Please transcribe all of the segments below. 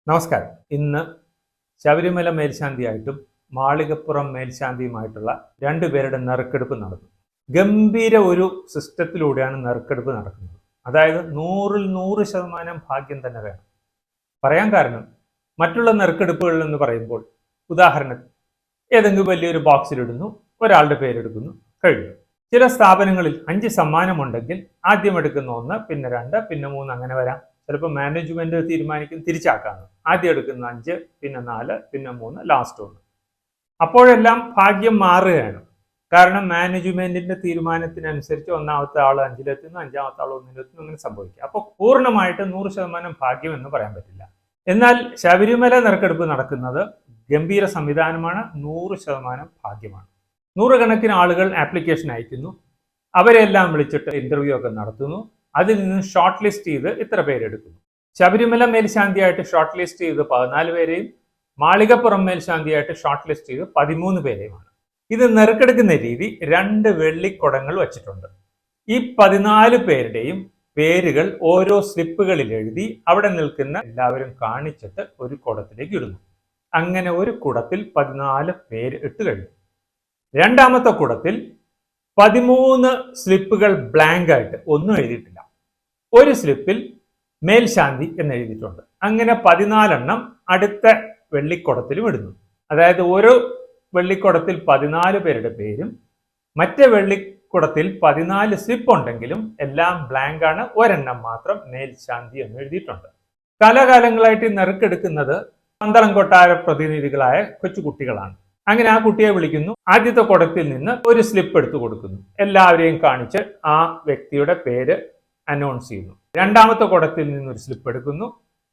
നമസ്കാരം. ഇന്ന് ശബരിമല മേൽശാന്തിയായിട്ടും മാളികപ്പുറം മേൽശാന്തിയുമായിട്ടുള്ള രണ്ടുപേരുടെ നറുക്കെടുപ്പ് നടന്നു. ഗംഭീര ഒരു സിസ്റ്റത്തിലൂടെയാണ് നറുക്കെടുപ്പ് നടക്കുന്നത്. അതായത് 100% ഭാഗ്യം തന്നെ വേണം. പറയാൻ കാരണം, മറ്റുള്ള നറുക്കെടുപ്പുകളിൽ എന്ന് പറയുമ്പോൾ ഉദാഹരണത്തിന് ഏതെങ്കിലും വലിയൊരു ബോക്സിലിടുന്നു, ഒരാളുടെ പേരെടുക്കുന്നു, കഴിഞ്ഞു. ചില സ്ഥാപനങ്ങളിൽ 5 സമ്മാനമുണ്ടെങ്കിൽ ആദ്യം എടുക്കുന്ന 1, പിന്നെ 2, പിന്നെ 3 അങ്ങനെ വരാം. ചിലപ്പോൾ മാനേജ്മെന്റ് തീരുമാനിക്കും തിരിച്ചാക്കാണ്. ആദ്യം എടുക്കുന്ന 5, പിന്നെ 4, പിന്നെ 3, ലാസ്റ്റ് 1. അപ്പോഴെല്ലാം ഭാഗ്യം മാറുകയാണ്. കാരണം മാനേജ്മെന്റിന്റെ തീരുമാനത്തിനനുസരിച്ച് ഒന്നാമത്തെ ആൾ 5-ലെത്തുന്നു, അഞ്ചാമത്തെ ആൾ 1-ലെത്തുന്നു, അങ്ങനെ സംഭവിക്കുക. അപ്പോൾ പൂർണ്ണമായിട്ട് 100% ഭാഗ്യം എന്ന് പറയാൻ പറ്റില്ല. എന്നാൽ ശബരിമല നറുക്കെടുപ്പ് നടക്കുന്നത് ഗംഭീര സംവിധാനമാണ്, 100% ഭാഗ്യമാണ്. നൂറുകണക്കിന് ആളുകൾ ആപ്ലിക്കേഷൻ അയക്കുന്നു, അവരെല്ലാം വിളിച്ചിട്ട് ഇന്റർവ്യൂ ഒക്കെ നടത്തുന്നു. അതിൽ നിന്ന് ഷോർട്ട് ലിസ്റ്റ് ചെയ്ത് ഇത്ര പേരെടുക്കുന്നു. ശബരിമല മേൽശാന്തിയായിട്ട് ഷോർട്ട് ലിസ്റ്റ് ചെയ്ത് 14 പേരെയും മാളികപ്പുറം മേൽശാന്തിയായിട്ട് ഷോർട്ട് ലിസ്റ്റ് ചെയ്ത് 13 പേരെയുമാണ്. ഇത് നറുക്കെടുക്കുന്ന രീതി 2 വെള്ളിക്കുടങ്ങൾ വച്ചിട്ടുണ്ട്. ഈ 14 പേരുടെയും പേരുകൾ ഓരോ സ്ലിപ്പുകളിൽ എഴുതി അവിടെ നിൽക്കുന്ന എല്ലാവരും കാണിച്ചിട്ട് ഒരു കുടത്തിലേക്ക് ഇടുന്നു. അങ്ങനെ ഒരു കുടത്തിൽ 14 പേര് ഇട്ട് കഴിഞ്ഞു. രണ്ടാമത്തെ കുടത്തിൽ 13 സ്ലിപ്പുകൾ ബ്ലാങ്ക് ആയിട്ട് ഒന്നും എഴുതിയിട്ടില്ല. ഒരു സ്ലിപ്പിൽ മേൽശാന്തി എന്ന് എഴുതിയിട്ടുണ്ട്. അങ്ങനെ 14 അടുത്ത വെള്ളിക്കുടത്തിലും ഇടുന്നു. അതായത് ഓരോ വെള്ളിക്കുടത്തിൽ 14 പേരുടെ പേരും മറ്റേ വെള്ളിക്കുടത്തിൽ 14 സ്ലിപ്പ് ഉണ്ടെങ്കിലും എല്ലാം ബ്ലാങ്ക് ആണ്. ഒരെണ്ണം മാത്രം മേൽശാന്തി എന്ന് എഴുതിയിട്ടുണ്ട്. കാലാകാലങ്ങളായിട്ട് നറുക്കെടുക്കുന്നത് പന്തളം കൊട്ടാര പ്രതിനിധികളായ കൊച്ചുകുട്ടികളാണ്. അങ്ങനെ ആ കുട്ടിയെ വിളിക്കുന്നു. ആദ്യത്തെ കുടത്തിൽ നിന്ന് ഒരു സ്ലിപ്പ് എടുത്തു കൊടുക്കുന്നു. എല്ലാവരെയും കാണിച്ച് ആ വ്യക്തിയുടെ പേര് അനൗൺസ് ചെയ്യുന്നു. രണ്ടാമത്തെ കുടത്തിൽ നിന്ന് ഒരു സ്ലിപ്പ് എടുക്കുന്നു.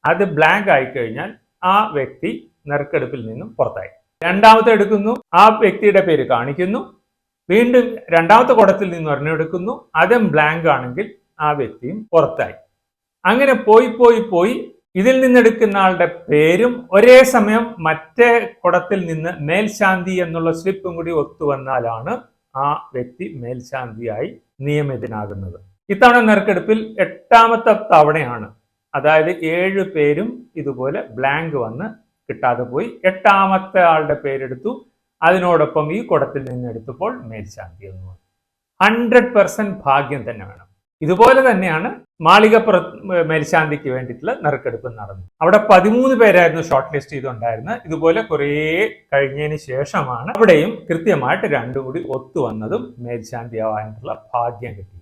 അത് ബ്ലാങ്ക് ആയി കഴിഞ്ഞാൽ ആ വ്യക്തി നറുക്കെടുപ്പിൽ നിന്നും പുറത്തായി. രണ്ടാമത്തെ എടുക്കുന്നു, ആ വ്യക്തിയുടെ പേര് കാണിക്കുന്നു. വീണ്ടും രണ്ടാമത്തെ കുടത്തിൽ നിന്ന് ഒരെണ്ണം എടുക്കുന്നു, അതും ബ്ലാങ്ക് ആണെങ്കിൽ ആ വ്യക്തിയും പുറത്തായി. അങ്ങനെ പോയി ഇതിൽ നിന്നെടുക്കുന്ന ആളുടെ പേരും ഒരേ സമയം മറ്റേ കുടത്തിൽ നിന്ന് മേൽശാന്തി എന്നുള്ള സ്ലിപ്പും കൂടി ഒത്തുവന്നാലാണ് ആ വ്യക്തി മേൽശാന്തിയായി നിയമിതനാകുന്നത്. ഇത്തവണ നറുക്കെടുപ്പിൽ 8ാമത്തെ തവണയാണ്. അതായത് 7 പേരും ഇതുപോലെ ബ്ലാങ്ക് വന്ന് കിട്ടാതെ പോയി. 8ാമത്തെ ആളുടെ പേരെടുത്തു, അതിനോടൊപ്പം ഈ കുടത്തിൽ നിന്ന് എടുത്തപ്പോൾ മേൽശാന്തി എന്ന് വന്നു. 100% ഭാഗ്യം തന്നെ വേണം. ഇതുപോലെ തന്നെയാണ് മാളികപ്പുറം മേൽശാന്തിക്ക് വേണ്ടിയിട്ടുള്ള നറുക്കെടുപ്പ് നടന്നു. അവിടെ 13 പേരായിരുന്നു ഷോർട്ട് ലിസ്റ്റ് ചെയ്തുണ്ടായിരുന്നത്. ഇതുപോലെ കുറേ കഴിഞ്ഞതിന് ശേഷമാണ് അവിടെയും കൃത്യമായിട്ട് 2 കൂടി ഒത്തു വന്നതും മേൽശാന്തി ആവാനുള്ള ഭാഗ്യം കിട്ടി.